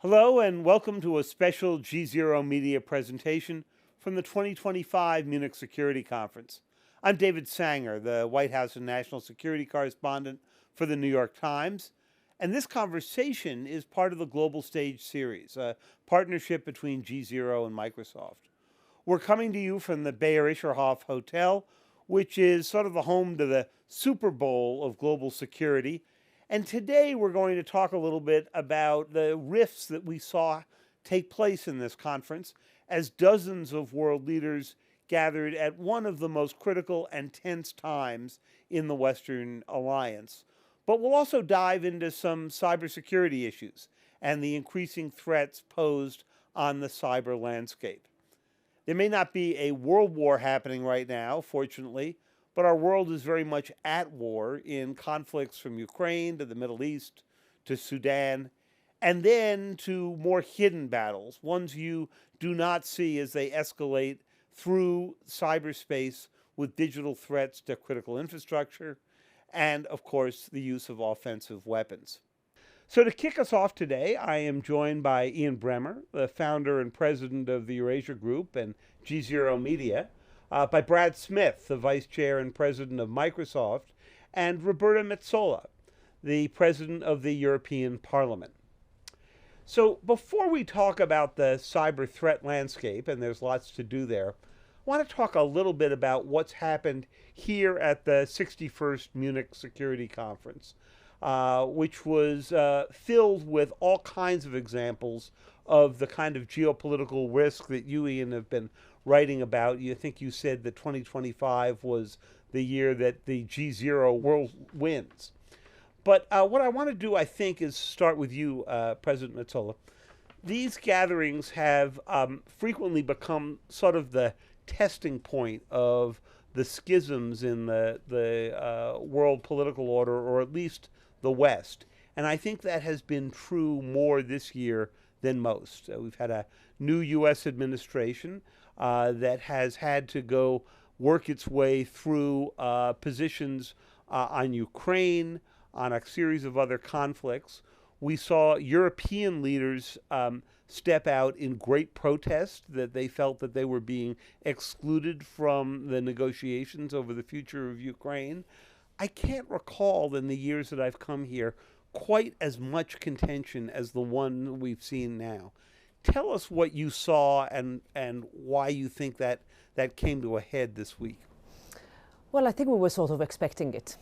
Hello and welcome to a special GZERO media presentation from the 2025 Munich Security Conference. I'm David Sanger, the White House and National Security Correspondent for the New York Times, and this conversation is part of the Global Stage series, a partnership between GZERO and Microsoft. We're coming to you from the Bayerischer Hof Hotel, which is sort of the home to the Super Bowl of global security. And today we're going to talk a little bit about the rifts that we saw take place in this conference as dozens of world leaders gathered at one of the most critical and tense times in the Western alliance. But we'll also dive into some cybersecurity issues and the increasing threats posed on the cyber landscape. There may not be a world war happening right now, fortunately, but our world is very much at war in conflicts from Ukraine to the Middle East to Sudan, and then to more hidden battles, ones you do not see as they escalate through cyberspace with digital threats to critical infrastructure, and of course, the use of offensive weapons. So to kick us off today, I am joined by Ian Bremmer, the founder and president of the Eurasia Group and GZERO Media, by Brad Smith, the vice chair and president of Microsoft, and Roberta Metsola, the president of the European Parliament. So before we talk about the cyber threat landscape, and there's lots to do there, I want to talk a little bit about what's happened here at the 61st Munich Security Conference, which was filled with all kinds of examples of the kind of geopolitical risk that you, Ian, have been writing about. You think you said that 2025 was the year that the GZERO world wins. But what I want to do, I think, is start with you, President Metsola. These gatherings have frequently become sort of the testing point of the schisms in the world political order, or at least the West. And I think that has been true more this year than most. We've had a new U.S. administration that has had to go work its way through positions on Ukraine, on a series of other conflicts. We saw European leaders step out in great protest that they felt that they were being excluded from the negotiations over the future of Ukraine. I can't recall in the years that I've come here quite as much contention as the one we've seen now. Tell us what you saw and why you think that came to a head this week. Well, I think we were sort of expecting it.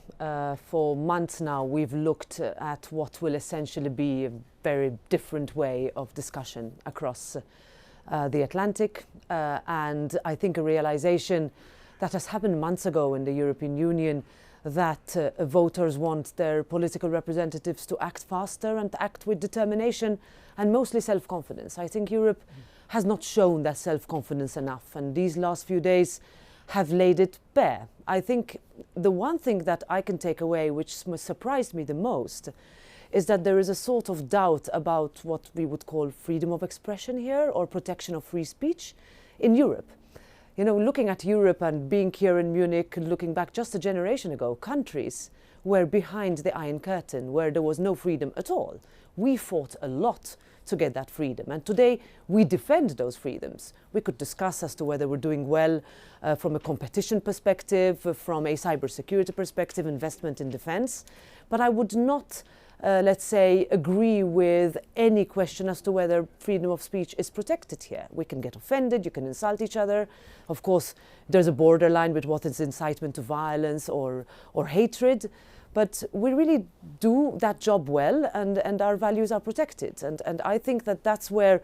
For months now, we've looked at what will essentially be a very different way of discussion across the Atlantic. And I think a realization that has happened months ago in the European Union that voters want their political representatives to act faster and act with determination and mostly self-confidence. I think Europe has not shown that self-confidence enough, and these last few days have laid it bare. I think the one thing that I can take away, which surprised me the most, is that there is a sort of doubt about what we would call freedom of expression here, or protection of free speech in Europe. You know, looking at Europe and being here in Munich, looking back just a generation ago, countries were behind the Iron Curtain, where there was no freedom at all. We fought a lot to get that freedom, and today we defend those freedoms. We could discuss as to whether we're doing well from a competition perspective, from a cybersecurity perspective, investment in defense, but I would not let's say, agree with any question as to whether freedom of speech is protected here. We can get offended, you can insult each other. Of course, there's a borderline with what is incitement to violence or hatred, but we really do that job well, and our values are protected. And I think that that's where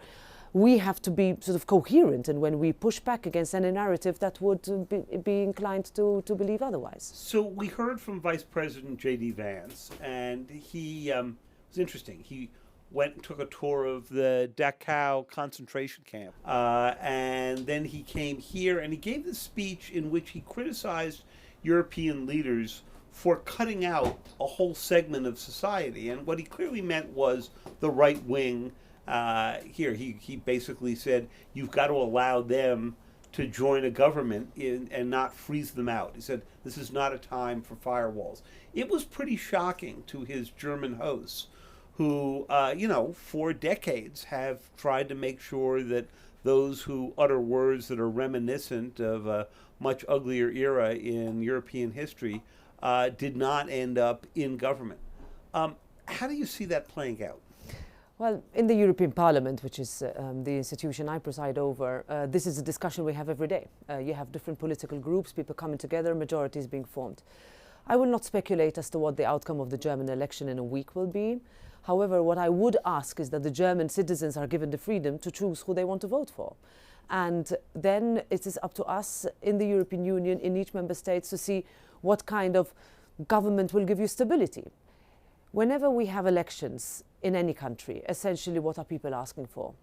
we have to be sort of coherent, and when we push back against any narrative that would be inclined to believe otherwise. So we heard from Vice President J.D. Vance, and he was interesting. He went and took a tour of the Dachau concentration camp, and then he came here and he gave this speech in which he criticized European leaders for cutting out a whole segment of society. And what he clearly meant was the right wing. Here, he basically said, you've got to allow them to join a government and not freeze them out. He said, this is not a time for firewalls. It was pretty shocking to his German hosts, who, for decades have tried to make sure that those who utter words that are reminiscent of a much uglier era in European history did not end up in government. How do you see that playing out? Well, in the European Parliament, which is the institution I preside over, this is a discussion we have every day. You have different political groups, people coming together, majorities being formed. I will not speculate as to what the outcome of the German election in a week will be. However, what I would ask is that the German citizens are given the freedom to choose who they want to vote for. And then it is up to us in the European Union, in each member state, to see what kind of government will give you stability. Whenever we have elections in any country, essentially what are people asking for?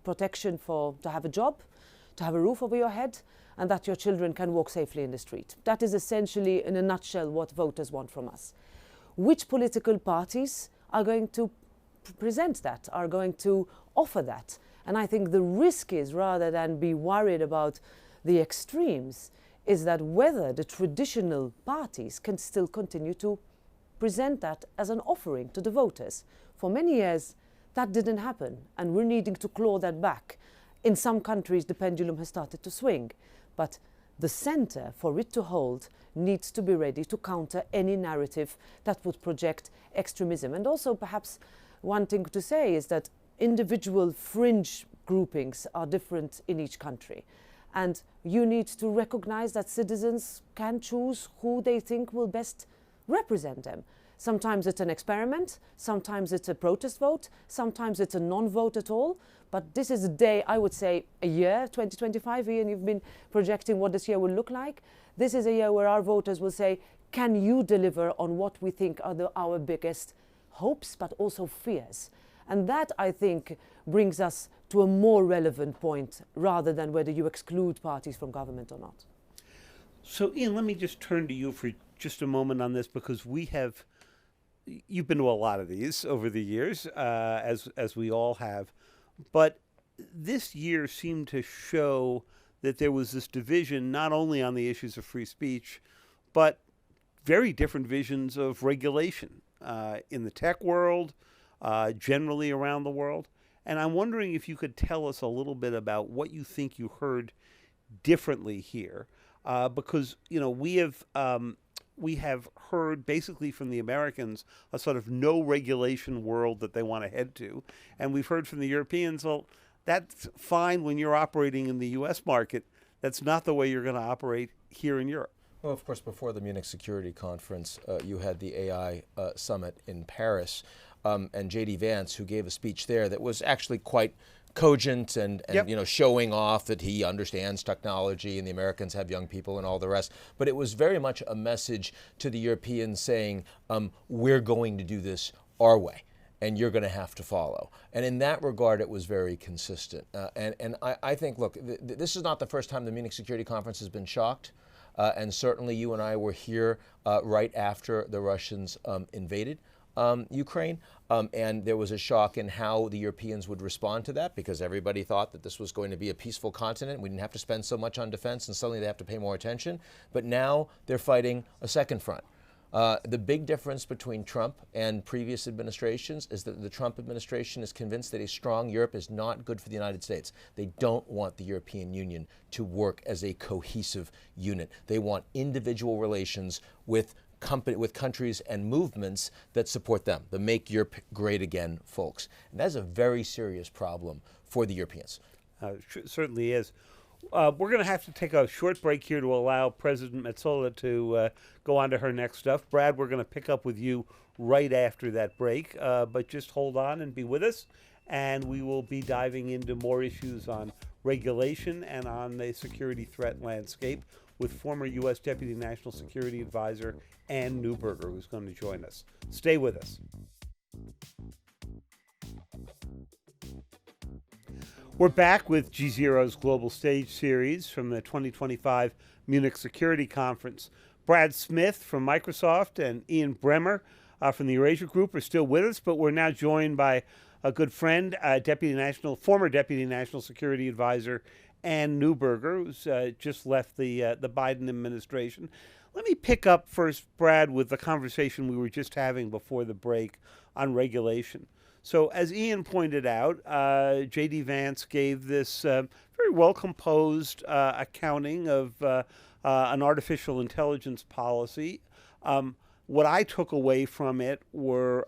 Protection to have a job, to have a roof over your head, and that your children can walk safely in the street. That is essentially, in a nutshell, what voters want from us. Which political parties are going to present that, are going to offer that? And I think the risk is, rather than be worried about the extremes, is that whether the traditional parties can still continue to present that as an offering to the voters. For many years, that didn't happen, and we're needing to claw that back. In some countries, the pendulum has started to swing, but the center, for it to hold, needs to be ready to counter any narrative that would project extremism. And also, perhaps, one thing to say is that individual fringe groupings are different in each country. And you need to recognize that citizens can choose who they think will best represent them. Sometimes it's an experiment, sometimes it's a protest vote, sometimes it's a non-vote at all. But this is a day, I would say, a year, 2025, Ian, you've been projecting what this year will look like. This is a year where our voters will say, can you deliver on what we think are our biggest hopes, but also fears? And that, I think, brings us to a more relevant point, rather than whether you exclude parties from government or not. So, Ian, let me just turn to you for just a moment on this, because you've been to a lot of these over the years, as we all have, but this year seemed to show that there was this division not only on the issues of free speech, but very different visions of regulation in the tech world, generally around the world. And I'm wondering if you could tell us a little bit about what you think you heard differently here, because we have heard basically from the Americans a sort of no regulation world that they want to head to. And we've heard from the Europeans, well, that's fine when you're operating in the U.S. market. That's not the way you're going to operate here in Europe. Well, of course, before the Munich Security Conference, you had the AI summit in Paris, and J.D. Vance, who gave a speech there that was actually quite cogent and Yep. Showing off that he understands technology and the Americans have young people and all the rest. But it was very much a message to the Europeans saying, we're going to do this our way, and you're going to have to follow. And in that regard, it was very consistent. And I think, look, this is not the first time the Munich Security Conference has been shocked. And certainly you and I were here right after the Russians invaded Ukraine, and there was a shock in how the Europeans would respond to that, because everybody thought that this was going to be a peaceful continent. We didn't have to spend so much on defense, and suddenly they have to pay more attention. But now they're fighting a second front. The big difference between Trump and previous administrations is that the Trump administration is convinced that a strong Europe is not good for the United States. They don't want the European Union to work as a cohesive unit. They want individual relations with countries and movements that support them, the Make Europe Great Again folks. And that's a very serious problem for the Europeans. Certainly is. We're going to have to take a short break here to allow President Metsola to go on to her next stuff. Brad, we're going to pick up with you right after that break, but just hold on and be with us, and we will be diving into more issues on regulation and on the security threat landscape with former U.S. Deputy National Security Advisor Ann Neuberger, who's going to join us. Stay with us. We're back with GZERO's Global Stage Series from the 2025 Munich Security Conference. Brad Smith from Microsoft and Ian Bremmer from the Eurasia Group are still with us, but we're now joined by a good friend, former Deputy National Security Advisor Ann Neuberger, who's just left the Biden administration. Let me pick up first, Brad, with the conversation we were just having before the break on regulation. So as Ian pointed out, J.D. Vance gave this very well-composed accounting of an artificial intelligence policy. What I took away from it were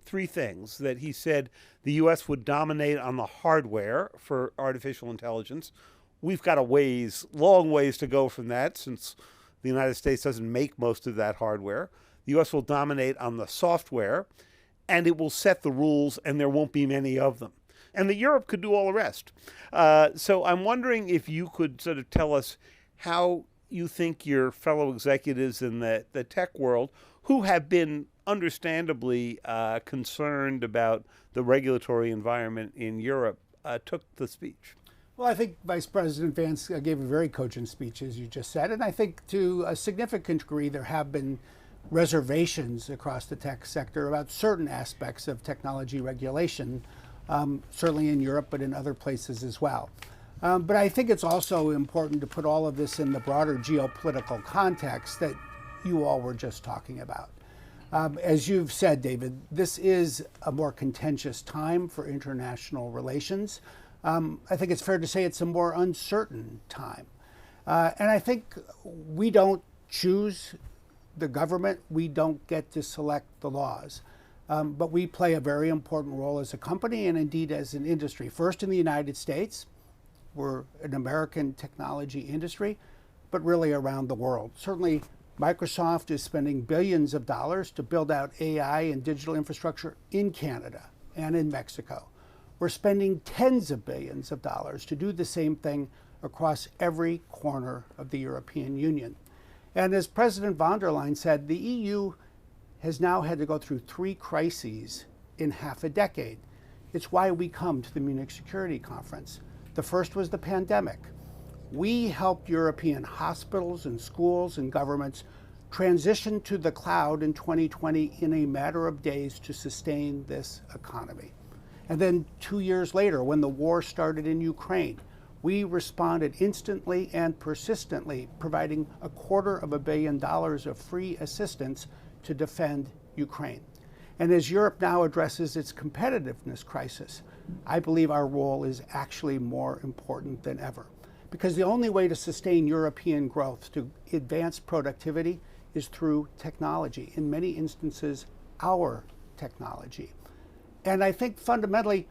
three things. That he said the U.S. would dominate on the hardware for artificial intelligence. We've got long ways to go from that, since the United States doesn't make most of that hardware. The U.S. will dominate on the software, and it will set the rules, and there won't be many of them. And that Europe could do all the rest. So I'm wondering if you could sort of tell us how you think your fellow executives in the tech world, who have been understandably concerned about the regulatory environment in Europe, took the speech. Well, I think Vice President Vance gave a very cogent speech, as you just said, and I think to a significant degree there have been reservations across the tech sector about certain aspects of technology regulation, certainly in Europe, but in other places as well. But I think it's also important to put all of this in the broader geopolitical context that you all were just talking about. As you've said, David, this is a more contentious time for international relations. I think it's fair to say it's a more uncertain time. And I think we don't choose the government. We don't get to select the laws. But we play a very important role as a company and indeed as an industry. First in the United States, we're an American technology industry, but really around the world. Certainly, Microsoft is spending billions of dollars to build out AI and digital infrastructure in Canada and in Mexico. We're spending tens of billions of dollars to do the same thing across every corner of the European Union. And as President von der Leyen said, the EU has now had to go through 3 crises in half a decade. It's why we come to the Munich Security Conference. The first was the pandemic. We helped European hospitals and schools and governments transition to the cloud in 2020 in a matter of days to sustain this economy. And then 2 years later, when the war started in Ukraine, we responded instantly and persistently, providing $250 million of free assistance to defend Ukraine. And as Europe now addresses its competitiveness crisis, I believe our role is actually more important than ever. Because the only way to sustain European growth, to advance productivity, is through technology. In many instances, our technology. And I think fundamentally,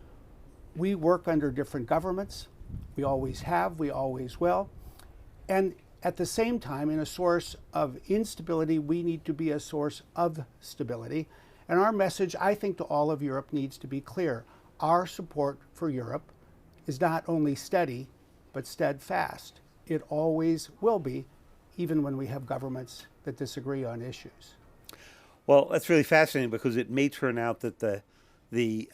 we work under different governments. We always have, we always will. And at the same time, in a source of instability, we need to be a source of stability. And our message, I think, to all of Europe needs to be clear. Our support for Europe is not only steady, but steadfast. It always will be, even when we have governments that disagree on issues. Well, that's really fascinating, because it may turn out that the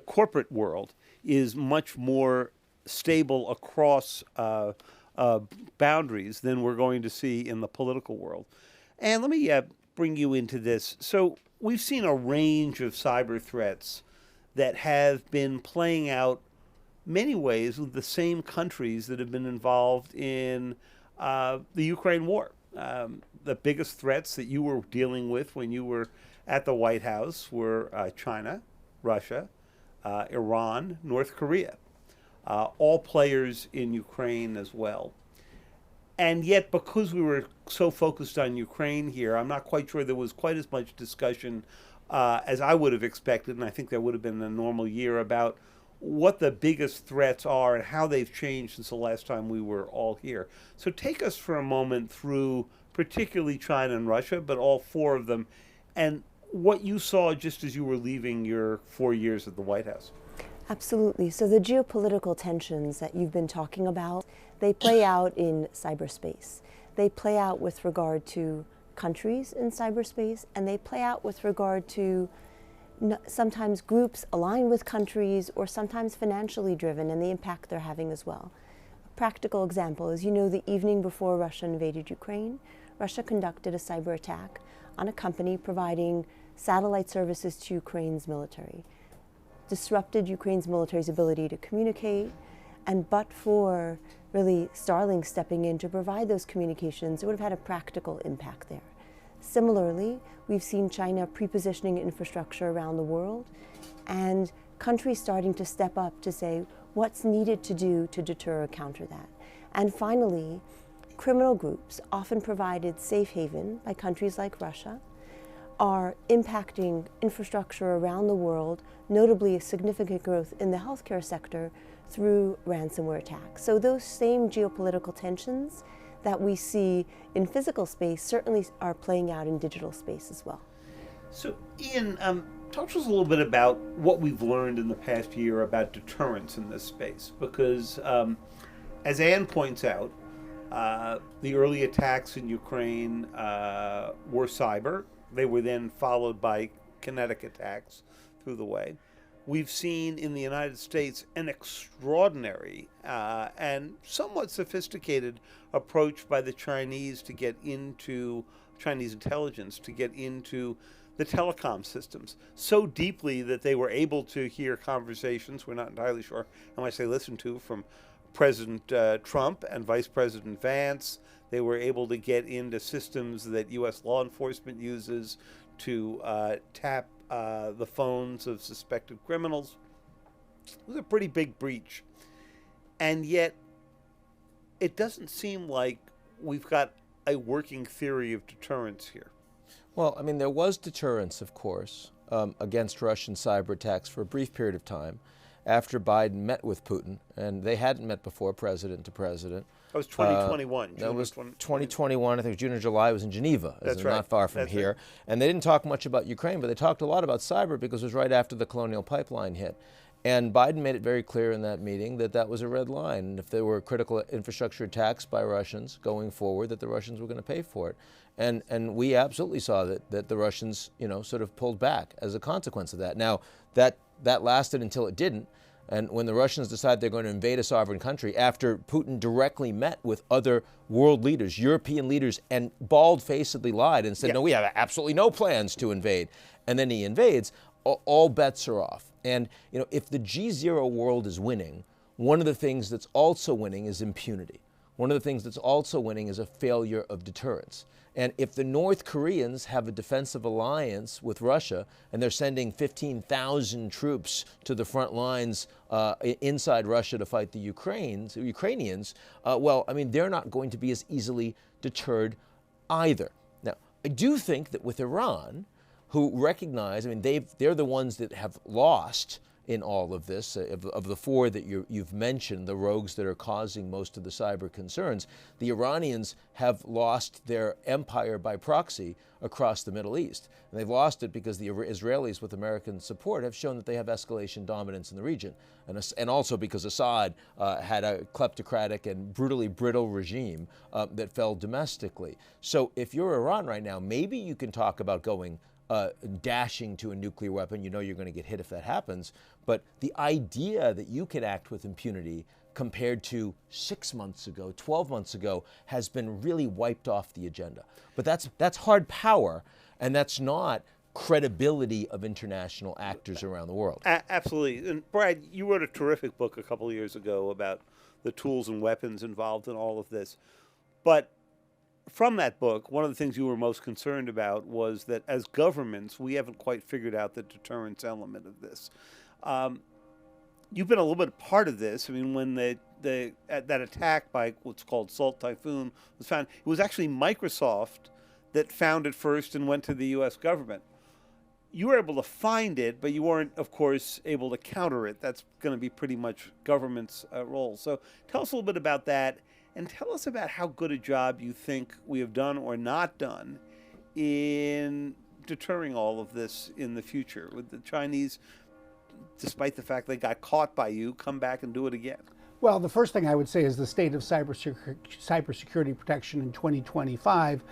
corporate world is much more stable across boundaries than we're going to see in the political world. And let me bring you into this. So we've seen a range of cyber threats that have been playing out many ways with the same countries that have been involved in the Ukraine war. The biggest threats that you were dealing with when you were at the White House were China, Russia, Iran, North Korea, all players in Ukraine as well. And yet, because we were so focused on Ukraine here, I'm not quite sure there was quite as much discussion as I would have expected, and I think there would have been in a normal year, about what the biggest threats are and how they've changed since the last time we were all here. So take us for a moment through particularly China and Russia, but all 4 of them, and what you saw just as you were leaving your 4 years at the White House. Absolutely. So the geopolitical tensions that you've been talking about, they play out in cyberspace. They play out with regard to countries in cyberspace, and they play out with regard to sometimes groups aligned with countries, or sometimes financially driven, and the impact they're having as well. A practical example is, the evening before Russia invaded Ukraine, Russia conducted a cyber attack on a company providing satellite services to Ukraine's military, disrupted Ukraine's military's ability to communicate, and but for really Starlink stepping in to provide those communications, it would have had a practical impact there. Similarly, we've seen China pre-positioning infrastructure around the world and countries starting to step up to say what's needed to do to deter or counter that. And finally, criminal groups, often provided safe haven by countries like Russia, are impacting infrastructure around the world, notably a significant growth in the healthcare sector through ransomware attacks. So those same geopolitical tensions that we see in physical space certainly are playing out in digital space as well. So, Ian, talk to us a little bit about what we've learned in the past year about deterrence in this space, because as Anne points out, the early attacks in Ukraine were cyber. They were then followed by kinetic attacks through the way. We've seen in the United States an extraordinary and somewhat sophisticated approach by the Chinese to get into Chinese intelligence, to get into the telecom systems so deeply that they were able to hear conversations, we're not entirely sure how much they listened to, from President Trump and Vice President Vance. They were able to get into systems that U.S. law enforcement uses to tap the phones of suspected criminals. It was a pretty big breach. And yet, it doesn't seem like we've got a working theory of deterrence here. Well, I mean, there was deterrence, of course, against Russian cyber attacks for a brief period of time after Biden met with Putin, and they hadn't met before, president to president. That was 2021. That was 2021. I think June or July. It was in Geneva, That's right. Not far from That's here. right. And they didn't talk much about Ukraine, but they talked a lot about cyber because it was right after the Colonial Pipeline hit. And Biden made it very clear in that meeting that that was a red line. And if there were critical infrastructure attacks by Russians going forward, that the Russians were going to pay for it. And we absolutely saw that the Russians, sort of pulled back as a consequence of that. Now, that lasted until it didn't. And when the Russians decided they're going to invade a sovereign country, after Putin directly met with other world leaders, European leaders, and bald-facedly lied and said, no, we have absolutely no plans to invade. And then he invades, all bets are off. And if the GZERO world is winning, one of the things that's also winning is impunity. One of the things that's also winning is a failure of deterrence. And if the North Koreans have a defensive alliance with Russia and they're sending 15,000 troops to the front lines inside Russia to fight the Ukrainians, well, I mean, they're not going to be as easily deterred either. Now, I do think that with Iran, who recognize, I mean, they're the ones that have lost in all of this. Of the four that you've mentioned, the rogues that are causing most of the cyber concerns, the Iranians have lost their empire by proxy across the Middle East. And they've lost it because the Israelis, with American support, have shown that they have escalation dominance in the region. And also because Assad had a kleptocratic and brutally brittle regime that fell domestically. So if you're Iran right now, maybe you can talk about going dashing to a nuclear weapon. You're going to get hit if that happens. But the idea that you can act with impunity compared to 6 months ago, 12 months ago, has been really wiped off the agenda. But that's hard power, and that's not credibility of international actors around the world. Absolutely. And Brad, you wrote a terrific book a couple of years ago about the tools and weapons involved in all of this. But from that book, one of the things you were most concerned about was that as governments, we haven't quite figured out the deterrence element of this. You've been a little bit part of this. I mean, when that attack by what's called Salt Typhoon was found, it was actually Microsoft that found it first and went to the U.S. government. You were able to find it, but you weren't, of course, able to counter it. That's going to be pretty much government's role. So tell us a little bit about that. And tell us about how good a job you think we have done or not done in deterring all of this in the future. With the Chinese, despite the fact they got caught by you, come back and do it again. Well, the first thing I would say is the state of cybersecurity protection in 2025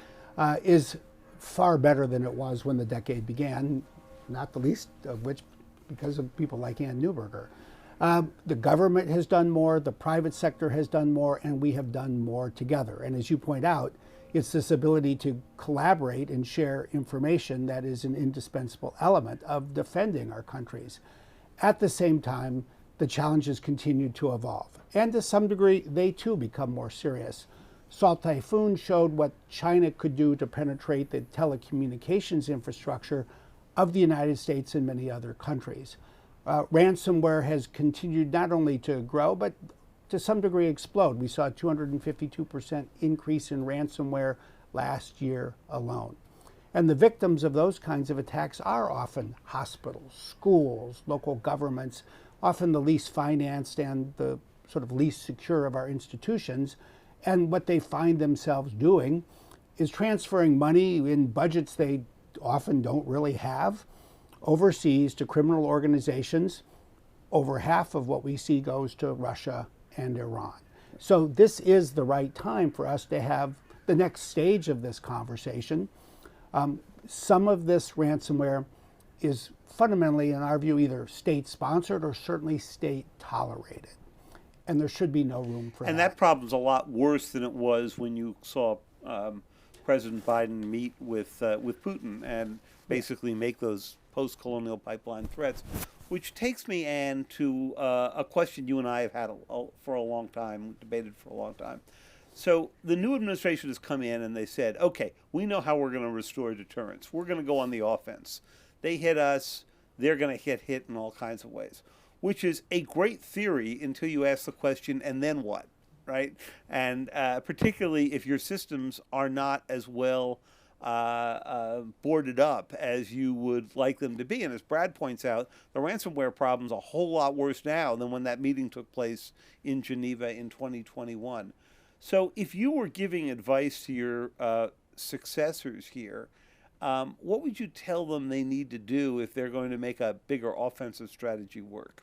is far better than it was when the decade began, not the least of which because of people like Ann Neuberger. The government has done more, the private sector has done more, and we have done more together. And as you point out, it's this ability to collaborate and share information that is an indispensable element of defending our countries. At the same time, the challenges continue to evolve. And to some degree, they too become more serious. Salt Typhoon showed what China could do to penetrate the telecommunications infrastructure of the United States and many other countries. Ransomware has continued not only to grow, but to some degree explode. We saw a 252% increase in ransomware last year alone. And the victims of those kinds of attacks are often hospitals, schools, local governments, often the least financed and the sort of least secure of our institutions. And what they find themselves doing is transferring money in budgets they often don't really have overseas to criminal organizations. Over half of what we see goes to Russia and Iran. So this is the right time for us to have the next stage of this conversation. Some of this ransomware is fundamentally, in our view, either state-sponsored or certainly state-tolerated. And there should be no room for that. And that problem's a lot worse than it was when you saw President Biden meet with Putin and basically make those post-colonial pipeline threats, which takes me, Anne, to a question you and I have had for a long time, debated for a long time. So the new administration has come in and they said, okay, we know how we're going to restore deterrence. We're going to go on the offense. They hit us, they're going to get hit in all kinds of ways, which is a great theory until you ask the question, and then what, right? And particularly if your systems are not as well boarded up as you would like them to be. And as Brad points out, the ransomware problem's a whole lot worse now than when that meeting took place in Geneva in 2021. So if you were giving advice to your successors here, what would you tell them they need to do if they're going to make a bigger offensive strategy work?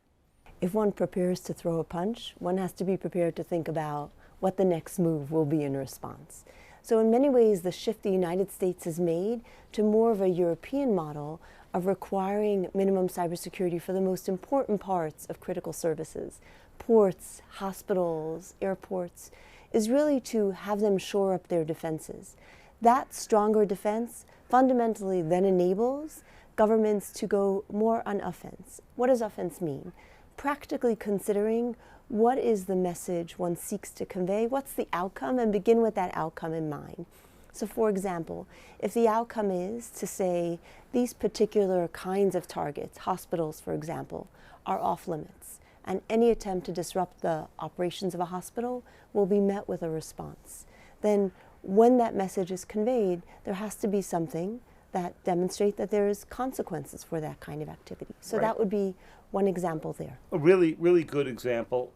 If one prepares to throw a punch, one has to be prepared to think about what the next move will be in response. So in many ways, the shift the United States has made to more of a European model of requiring minimum cybersecurity for the most important parts of critical services, ports, hospitals, airports, is really to have them shore up their defenses. That stronger defense fundamentally then enables governments to go more on offense. What does offense mean? Practically considering what is the message one seeks to convey, what's the outcome, and begin with that outcome in mind. So for example, if the outcome is to say these particular kinds of targets, hospitals for example, are off limits, and any attempt to disrupt the operations of a hospital will be met with a response, then when that message is conveyed, there has to be something that demonstrates that there is consequences for that kind of activity. So that would be one example there. A really, really good example.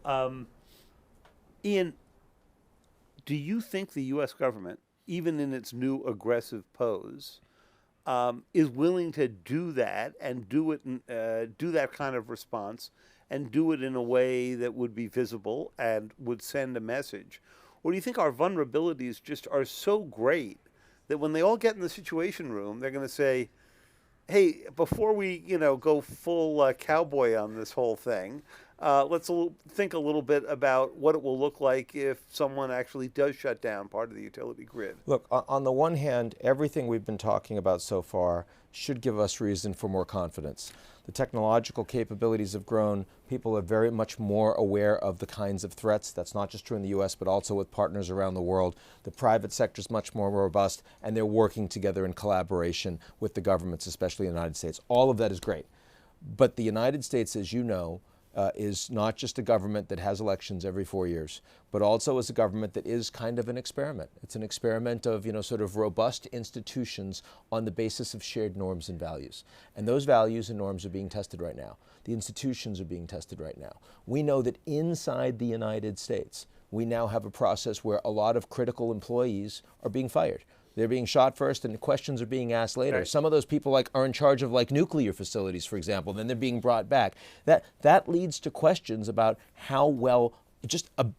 Ian, do you think the U.S. government, even in its new aggressive pose, is willing to do that and do that kind of response and do it in a way that would be visible and would send a message? Or do you think our vulnerabilities just are so great that when they all get in the Situation Room, they're going to say, hey, before we, go full cowboy on this whole thing, let's think a little bit about what it will look like if someone actually does shut down part of the utility grid? Look, on the one hand, everything we've been talking about so far should give us reason for more confidence. The technological capabilities have grown. People are very much more aware of the kinds of threats. That's not just true in the US, but also with partners around the world. The private sector is much more robust, and they're working together in collaboration with the governments, especially in the United States. All of that is great. But the United States, as you know, is not just a government that has elections every 4 years, but also is a government that is kind of an experiment. It's an experiment of, sort of robust institutions on the basis of shared norms and values. And those values and norms are being tested right now. The institutions are being tested right now. We know that inside the United States, we now have a process where a lot of critical employees are being fired. They're being shot first and questions are being asked later. Right. Some of those people are in charge of nuclear facilities, for example, then they're being brought back. That leads to questions about how well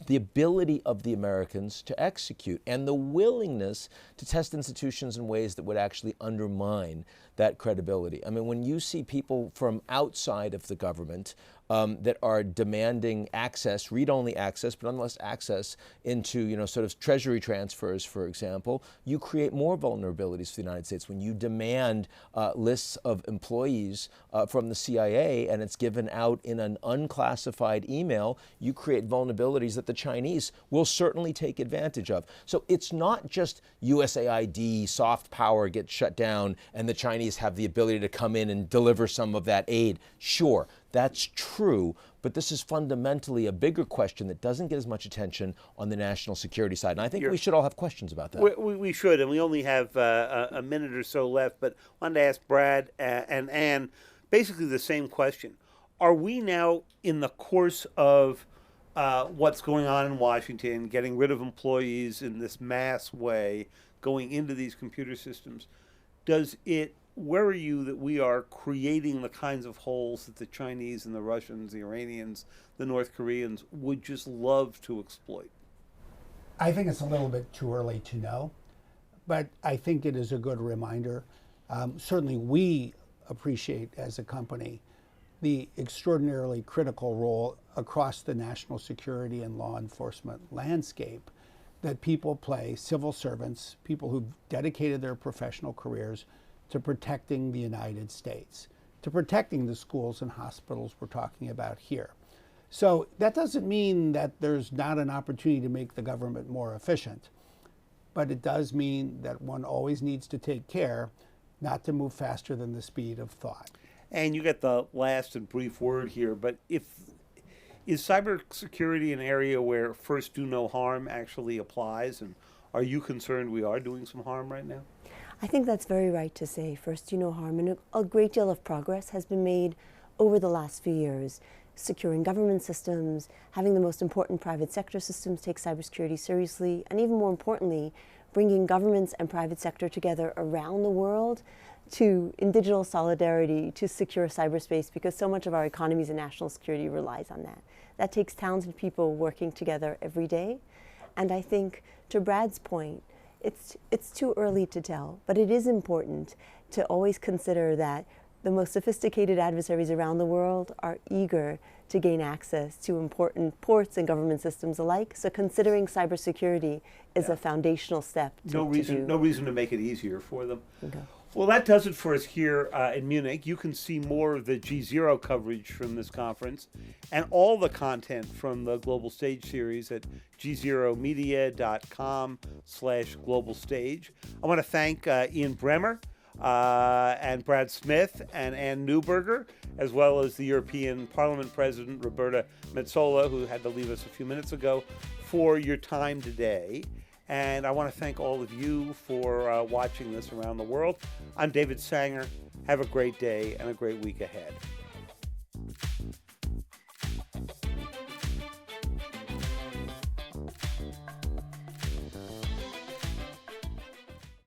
the ability of the Americans to execute and the willingness to test institutions in ways that would actually undermine that credibility. I mean, when you see people from outside of the government that are demanding access, read-only access, but nonetheless access into, sort of treasury transfers, for example, you create more vulnerabilities for the United States. When you demand lists of employees from the CIA and it's given out in an unclassified email, you create vulnerabilities vulnerabilities that the Chinese will certainly take advantage of. So it's not just USAID, soft power gets shut down, and the Chinese have the ability to come in and deliver some of that aid. Sure, that's true, but this is fundamentally a bigger question that doesn't get as much attention on the national security side. And I think we should all have questions about that. We should, and we only have a minute or so left, but I wanted to ask Brad and Ann basically the same question. Are we now in the course of what's going on in Washington, getting rid of employees in this mass way, going into these computer systems? Does it worry you that we are creating the kinds of holes that the Chinese and the Russians, the Iranians, the North Koreans would just love to exploit? I think it's a little bit too early to know, but I think it is a good reminder. Certainly we appreciate as a company the extraordinarily critical role across the national security and law enforcement landscape that people play, civil servants, people who've dedicated their professional careers to protecting the United States, to protecting the schools and hospitals we're talking about here. So that doesn't mean that there's not an opportunity to make the government more efficient, but it does mean that one always needs to take care not to move faster than the speed of thought. And you get the last and brief word here, but is cybersecurity an area where first do no harm actually applies? And are you concerned we are doing some harm right now? I think that's very right to say first do no harm, and a great deal of progress has been made over the last few years. Securing government systems, having the most important private sector systems take cybersecurity seriously, and even more importantly, bringing governments and private sector together around the world in digital solidarity to secure cyberspace, because so much of our economies and national security relies on that. That takes talented people working together every day. And I think, to Brad's point, it's too early to tell, but it is important to always consider that the most sophisticated adversaries around the world are eager to gain access to important ports and government systems alike. So considering cybersecurity is a foundational step No reason to make it easier for them. Okay. Well, that does it for us here in Munich. You can see more of the GZERO coverage from this conference and all the content from the Global Stage series at gzeromedia.com/global stage. I want to thank Ian Bremmer and Brad Smith and Ann Neuberger, as well as the European Parliament President Roberta Metsola, who had to leave us a few minutes ago, for your time today. And I want to thank all of you for watching this around the world. I'm David Sanger. Have a great day and a great week ahead.